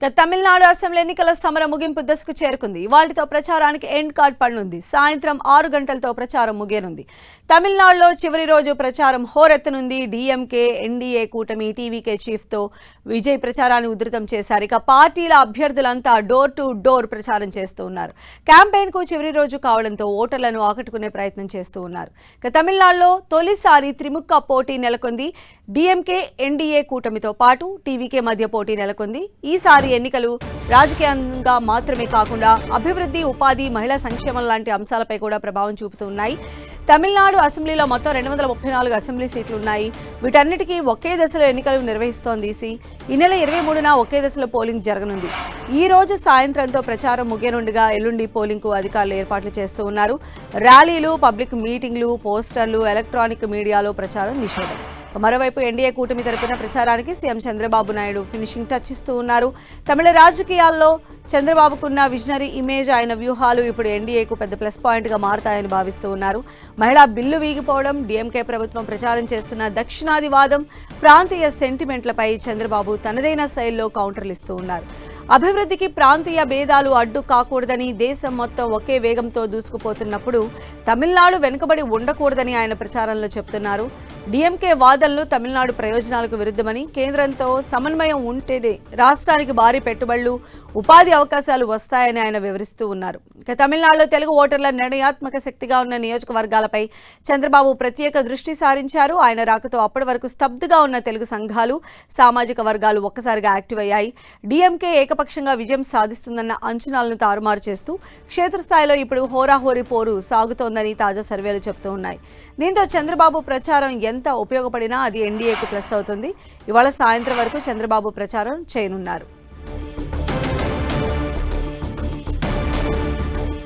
Tamil Nadu assembly ఎన్నికల సమరం ముగింపు దశకు చేరుకుంది. వాటితో ప్రచారానికి ఎండ్ కార్డ్ పడనుంది. సాయంత్రం 6 గంటలతో ప్రచారం ముగియనుంది. తమిళనాడులో చివరి రోజు ప్రచారం హోరెత్తనుంది. డీఎంకే ఎన్డీఏ కూటమి టీవీకే చీఫ్తో విజయ్ ప్రచారాన్ని ఉధృతం చేశారు. ఇక పార్టీల అభ్యర్థులంతా డోర్ టు డోర్ ప్రచారం చేస్తూ ఉన్నారు. క్యాంపెయిన్ కు చివరి రోజు కావడంతో ఓటర్లను ఆకట్టుకునే ప్రయత్నం చేస్తూ ఉన్నారు. ఇక తమిళనాడులో తొలిసారి త్రిముఖ పోటీ నెలకొంది. డీఎంకే ఎన్డీఏ కూటమితో పాటు టీవీకే మధ్య పోటీ నెలకొంది. ఈసారి ఎన్నికలు రాజకీయంగా మాత్రమే కాకుండా అభివృద్ధి, ఉపాధి, మహిళా సంక్షేమం లాంటి అంశాలపై కూడా ప్రభావం చూపుతున్నాయి. తమిళనాడు అసెంబ్లీలో మొత్తం 234 అసెంబ్లీ సీట్లు ఉన్నాయి. వీటన్నిటికీ ఒకే దశలో ఎన్నికలు నిర్వహిస్తోంది. ఈ నెల 23న ఒకే దశలో పోలింగ్ జరగనుంది. ఈ రోజు సాయంత్రంతో ప్రచారం ముగియనుండగా ఎల్లుండి పోలింగ్ కు అధికారులు ఏర్పాట్లు చేస్తూ ఉన్నారు. ర్యాలీలు, పబ్లిక్ మీటింగ్లు, పోస్టర్లు, ఎలక్ట్రానిక్ మీడియాలో ప్రచారం నిషేధం. మరోవైపు ఎన్డీఏ కూటమి తరపున ప్రచారానికి CM Chandrababu Naidu finishing touch ఇస్తూ ఉన్నారు. తమిళ రాజకీయాల్లో చంద్రబాబుకున్న విజనరీ ఇమేజ్, ఆయన వ్యూహాలు ఇప్పుడు ఎన్డీఏకు పెద్ద ప్లస్ పాయింట్ గా మారతాయని భావిస్తూ ఉన్నారు. మహిళా బిల్లు వీగిపోవడం, డీఎంకే ప్రభుత్వం ప్రచారం చేస్తున్న దక్షిణాదివాదం, ప్రాంతీయ సెంటిమెంట్లపై చంద్రబాబు తనదైన శైలిలో కౌంటర్లు ఇస్తూ ఉన్నారు. అభివృద్ధికి ప్రాంతీయ భేదాలు అడ్డు కాకూడదని, దేశం మొత్తం ఒకే వేగంతో దూసుకుపోతున్నప్పుడు తమిళనాడు వెనుకబడి ఉండకూడదని ఆయన ప్రచారంలో చెప్తున్నారు. డీఎంకే వాదనలు తమిళనాడు ప్రయోజనాలకు విరుద్ధమని, కేంద్రంతో సమన్వయం ఉంటేనే రాష్ట్రానికి భారీ పెట్టుబడులు, ఉపాధి అవకాశాలు వస్తాయని ఆయన వివరిస్తూ ఉన్నారు. ఇక తమిళనాడులో తెలుగు ఓటర్ల నిర్ణయాత్మక శక్తిగా ఉన్న నియోజకవర్గాలపై చంద్రబాబు ప్రత్యేక దృష్టి సారించారు. ఆయన రాకతో అప్పటి వరకు స్తబ్దుగా ఉన్న తెలుగు సంఘాలు, సామాజిక వర్గాలు ఒక్కసారిగా యాక్టివ్ అయ్యాయి. డీఎంకే ఏకపక్షంగా విజయం సాధిస్తుందన్న అంచనాలను తారుమారు చేస్తూ క్షేత్రస్థాయిలో ఇప్పుడు హోరాహోరీ పోరు సాగుతోందని తాజా సర్వేలు చెబుతూ ఉన్నాయి. దీంతో చంద్రబాబు ప్రచారం ఎంత ఉపయోగపడినా అది ఎన్డీఏకు ప్లస్ అవుతుంది. ఇవాళ సాయంత్రం వరకు చంద్రబాబు ప్రచారం చేయనున్నారు.